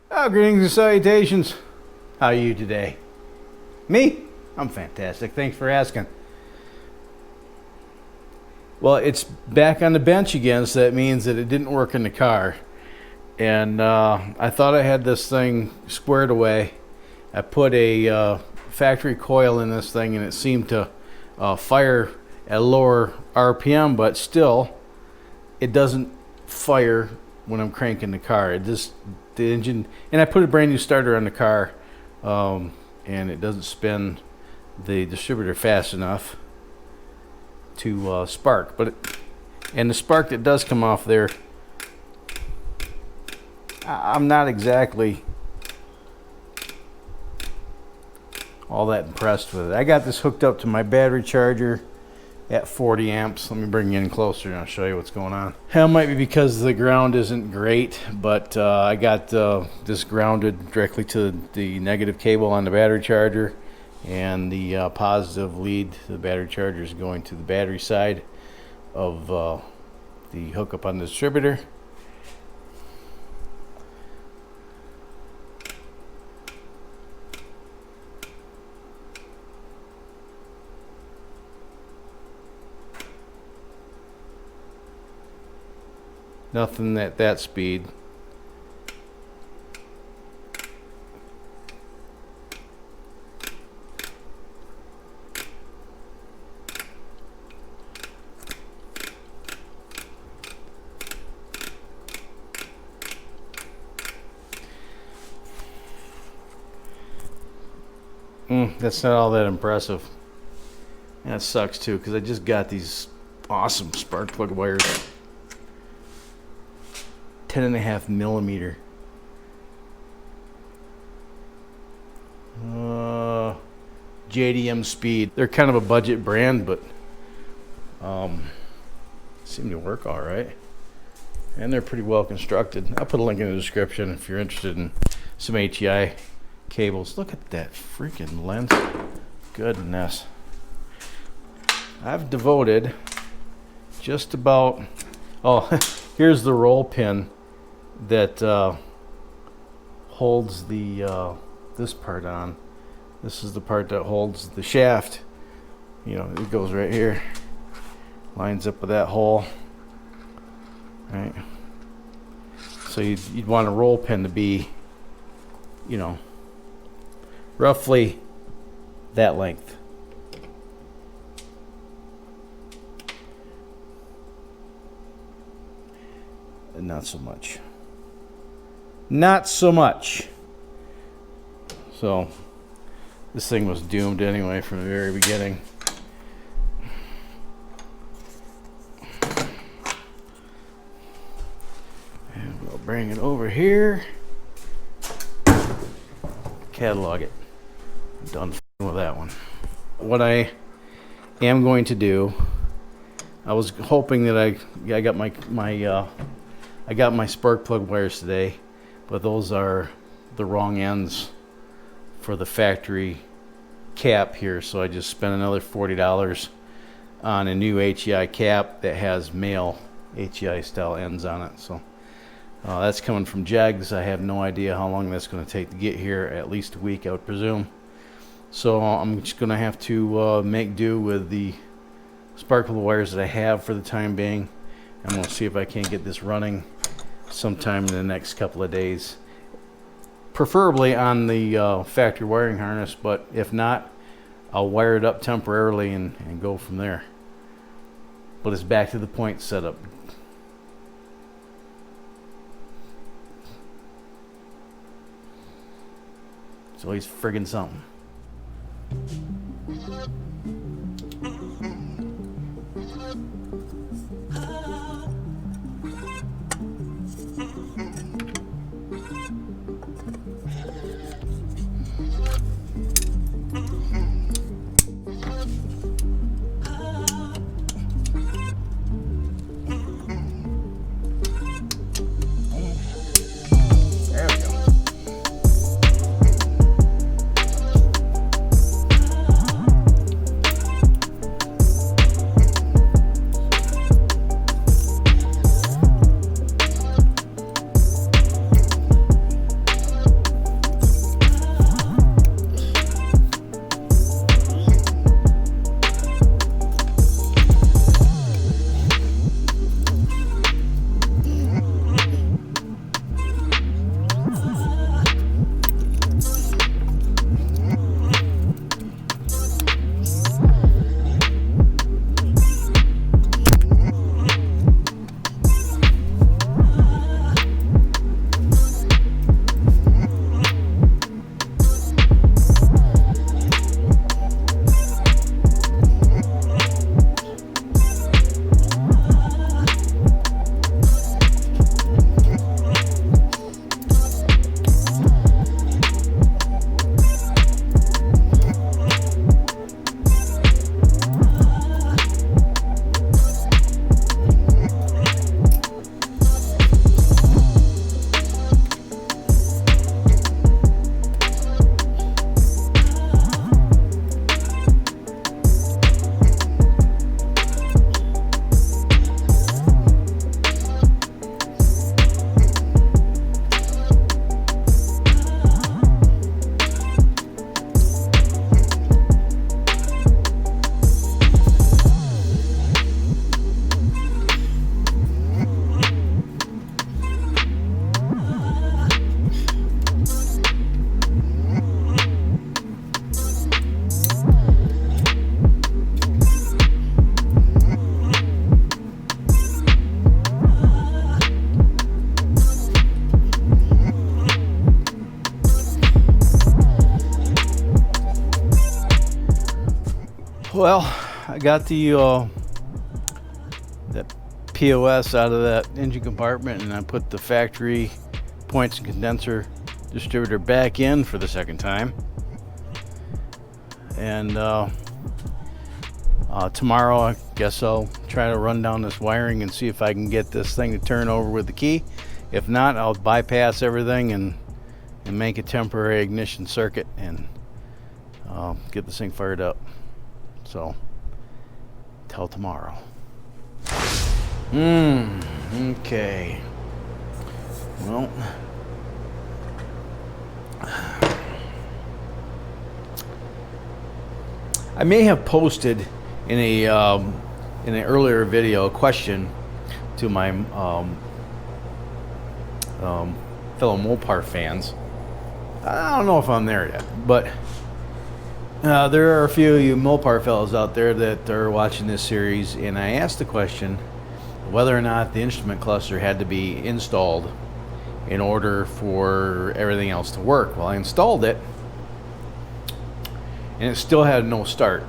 Oh, greetings and salutations. How are you today? Me? I'm fantastic. Thanks for asking. Well, it's back on the bench again, so that means that it didn't work in the car. And I thought I had this thing squared away. I put a factory coil in this thing, and it seemed to fire at lower RPM, but still, it doesn't fire when I'm cranking the car. It just, the engine, and I put a brand new starter on the car, and it doesn't spin the distributor fast enough to spark. And the spark that does come off there, I'm not exactly all that impressed with it. I got this hooked up to my battery charger at 40 amps. Let me bring you in closer and I'll show you what's going on. It might be because the ground isn't great, but I got this grounded directly to the negative cable on the battery charger, and the positive lead to the battery charger is going to the battery side of the hookup on the distributor. Nothing at that speed. That's not all that impressive. That sucks too, because I just got these awesome spark plug wires. 10.5 millimeter. JDM Speed. They're kind of a budget brand, but seem to work all right. And they're pretty well constructed. I'll put a link in the description if you're interested in some HEI cables. Look at that freaking lens. Goodness. I've devoted just about, oh, here's the roll pin that holds the this part on. This is the part that holds the shaft. You know, it goes right here, lines up with that hole, right? So you'd want a roll pin to be, you know, roughly that length. And not so much. Not so much. So this thing was doomed anyway from the very beginning. And we'll bring it over here. Catalog it. I'm done with that one. What I am going to do, I was hoping that I got I got my spark plug wires today, but those are the wrong ends for the factory cap here, so I just spent another $40 on a new HEI cap that has male HEI style ends on it. So that's coming from Jegs. I have no idea how long that's going to take to get here, at least a week I would presume. So I'm just going to have to make do with the spark plug wires that I have for the time being. I'm going to see if I can't get this running sometime in the next couple of days, preferably on the factory wiring harness, but if not, I'll wire it up temporarily and go from there. But it's back to the point setup. It's always friggin' something. Well, I got the that POS out of that engine compartment, and I put the factory points and condenser distributor back in for the second time. And tomorrow, I guess I'll try to run down this wiring and see if I can get this thing to turn over with the key. If not, I'll bypass everything and make a temporary ignition circuit and get this thing fired up. So, till tomorrow. Okay. Well, I may have posted in an earlier video a question to my fellow Mopar fans. I don't know if I'm there yet, but there are a few of you Mopar fellows out there that are watching this series, and I asked the question whether or not the instrument cluster had to be installed in order for everything else to work. Well, I installed it, and it still had no start.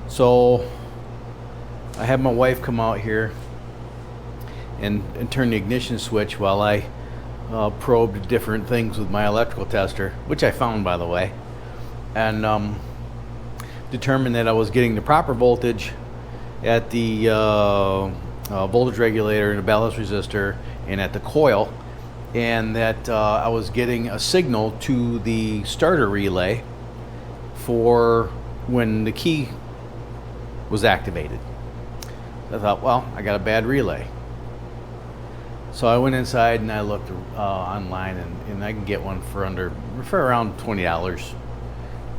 So I had my wife come out here and turn the ignition switch while I probed different things with my electrical tester, which I found, by the way, and determined that I was getting the proper voltage at the voltage regulator and the ballast resistor and at the coil, and that I was getting a signal to the starter relay for when the key was activated. I thought, well, I got a bad relay. So I went inside and I looked online, and I can get one for around $20.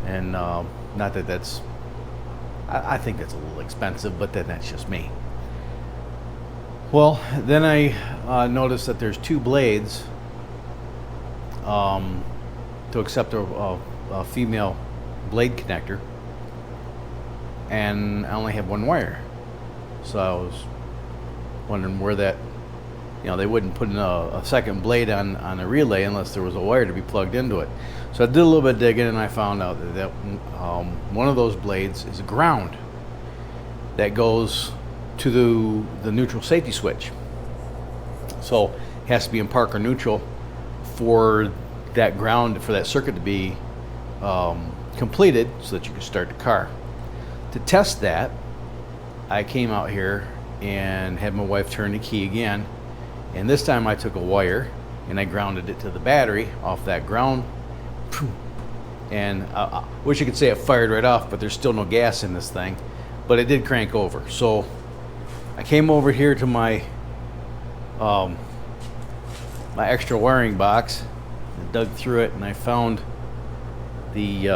And not that that's, I think that's a little expensive, but then that's just me. Well, then I noticed that there's two blades to accept a female blade connector, and I only have one wire. So I was wondering where that, they wouldn't put in a second blade on a relay unless there was a wire to be plugged into it. So I did a little bit of digging, and I found out that one of those blades is a ground that goes to the neutral safety switch. So it has to be in park or neutral for that ground, for that circuit to be completed so that you can start the car. To test that, I came out here and had my wife turn the key again, and this time I took a wire and I grounded it to the battery off that ground, and I wish I could say it fired right off, but there's still no gas in this thing, but it did crank over. So I came over here to my my extra wiring box and dug through it, and I found the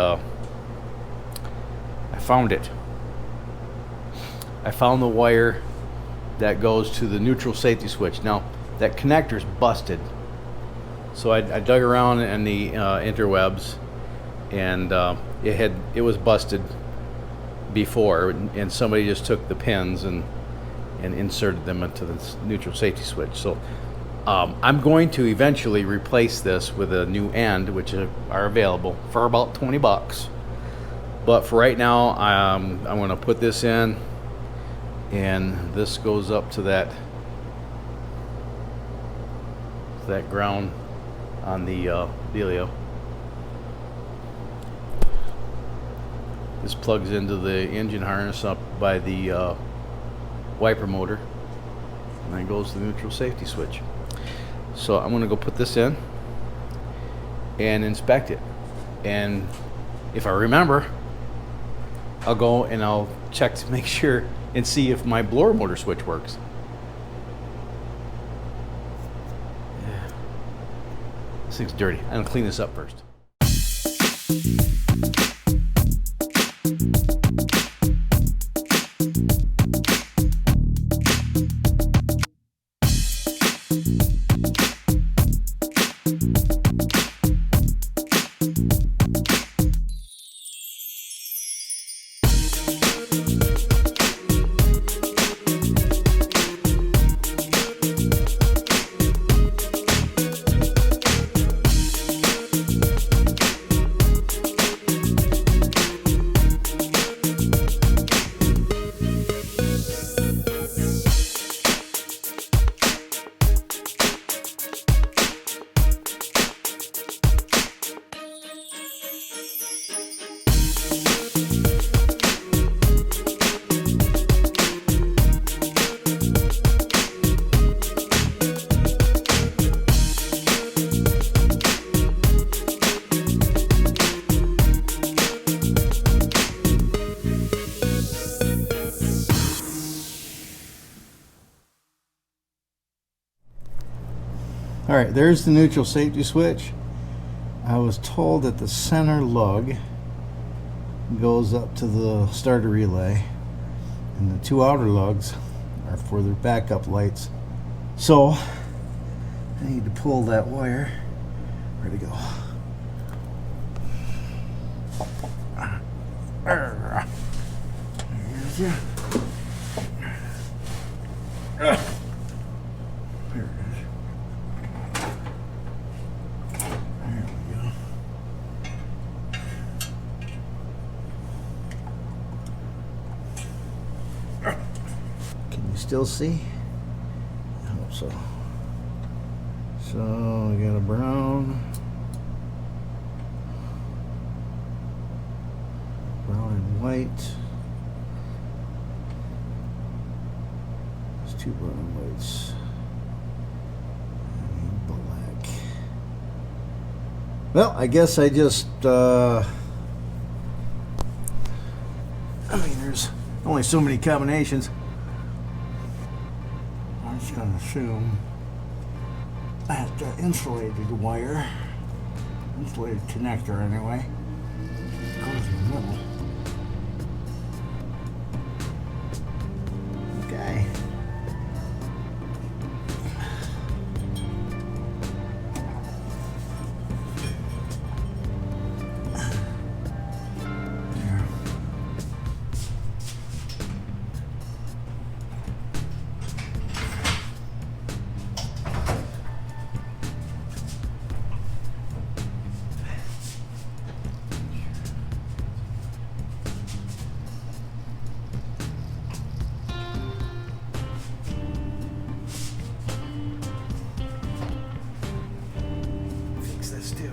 I found the wire that goes to the neutral safety switch. Now that connector's busted, so I dug around in the interwebs, and it was busted before, and somebody just took the pins and inserted them into the neutral safety switch. So I'm going to eventually replace this with a new end, which are available for about $20. But for right now, I'm going to put this in, and this goes up to that ground on the dealio. This plugs into the engine harness up by the wiper motor, and then goes to the neutral safety switch. So I'm going to go put this in and inspect it, and if I remember, I'll go and I'll check to make sure and see if my blower motor switch works. Yeah. This thing's dirty. I'm going to clean this up first. All right, there's the neutral safety switch. I was told that the center lug goes up to the starter relay, and the two outer lugs are for their backup lights. So I need to pull that wire. Where'd it go? There's ya. There it is. There we go. Can you still see? I hope so. So we got a brown and white. There's two brown and whites. And black. Well, I guess I just I mean, there's only so many combinations. I'm just gonna assume that insulated wire, insulated connector anyway, goes in the middle. Okay. This too.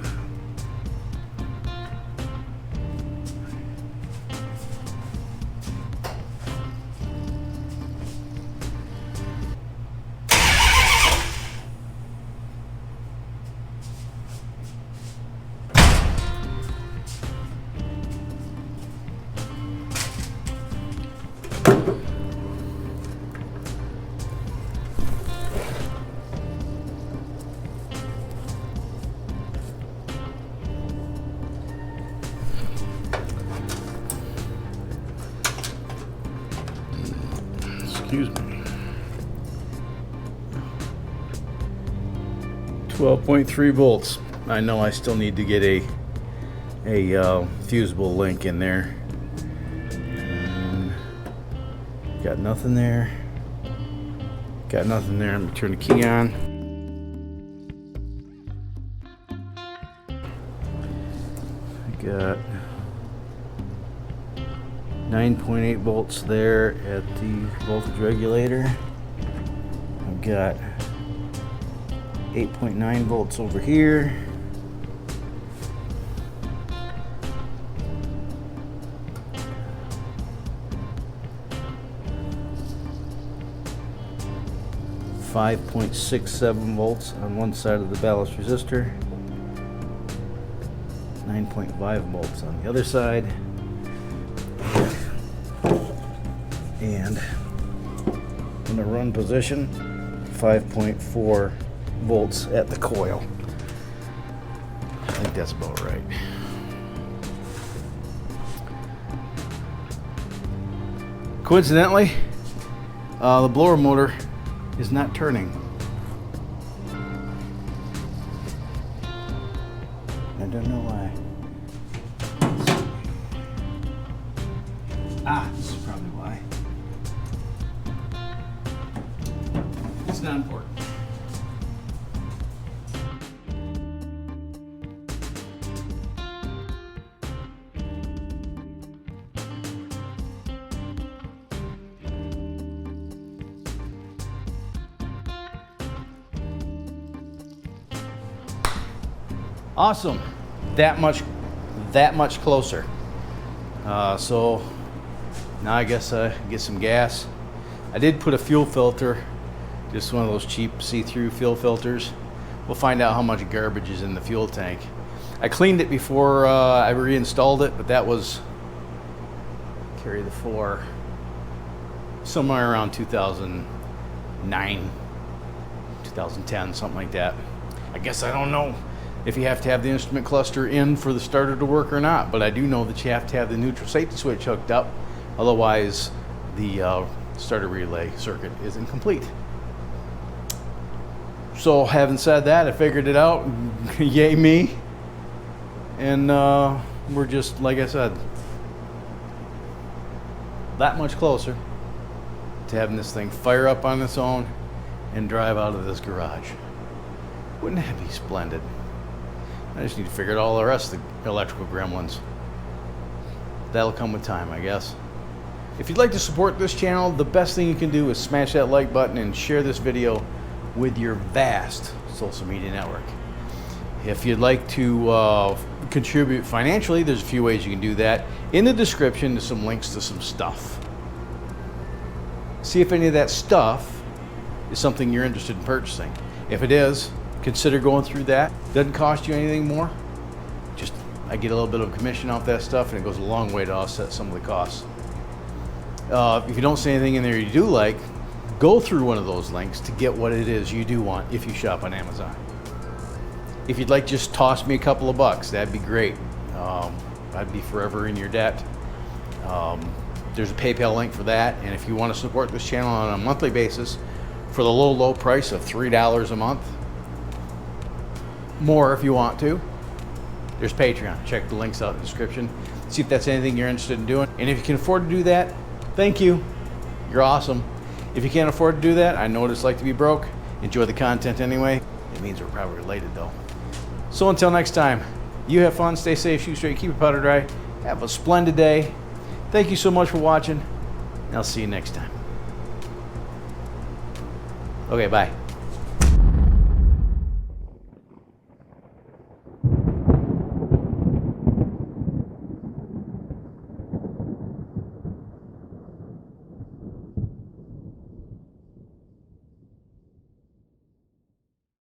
Excuse me. 12.3 volts. I know I still need to get a fusible link in there. And got nothing there. Got nothing there. I'm gonna turn the key on. I got 9.8 volts there at the voltage regulator. I've got 8.9 volts over here. .67 volts on one side of the ballast resistor. 9.5 volts on the other side. And in the run position, 5.4 volts at the coil. I think that's about right. Coincidentally, the blower motor is not turning. I don't know why. This is probably why. It's not important. Awesome. That much closer. So now I guess I get some gas. I did put a fuel filter, just one of those cheap see-through fuel filters. We'll find out how much garbage is in the fuel tank. I cleaned it before I reinstalled it, but that was, carry the floor, somewhere around 2009, 2010, something like that. I guess I don't know if you have to have the instrument cluster in for the starter to work or not, but I do know that you have to have the neutral safety switch hooked up. Otherwise, the starter relay circuit isn't complete. So having said that, I figured it out. Yay me. And we're just, like I said, that much closer to having this thing fire up on its own and drive out of this garage. Wouldn't that be splendid? I just need to figure out all the rest of the electrical gremlins. That'll come with time, I guess. If you'd like to support this channel, the best thing you can do is smash that like button and share this video with your vast social media network. If you'd like to contribute financially, there's a few ways you can do that. In the description, there's some links to some stuff. See if any of that stuff is something you're interested in purchasing. If it is, consider going through that. Doesn't cost you anything more. Just, I get a little bit of commission off that stuff, and it goes a long way to offset some of the costs. If you don't see anything in there you do like, go through one of those links to get what it is you do want if you shop on Amazon. If you'd like, just toss me a couple of bucks. That'd be great. I'd be forever in your debt. There's a PayPal link for that. And if you want to support this channel on a monthly basis for the low price of $3 a month, more if you want to, there's Patreon. Check the links out in the description. See if that's anything you're interested in doing. And if you can afford to do that, thank you. You're awesome. If you can't afford to do that, I know what it's like to be broke. Enjoy the content anyway. It means we're probably related though. So until next time, you have fun, stay safe, shoot straight, keep your powder dry. Have a splendid day. Thank you so much for watching, and I'll see you next time. Okay, bye.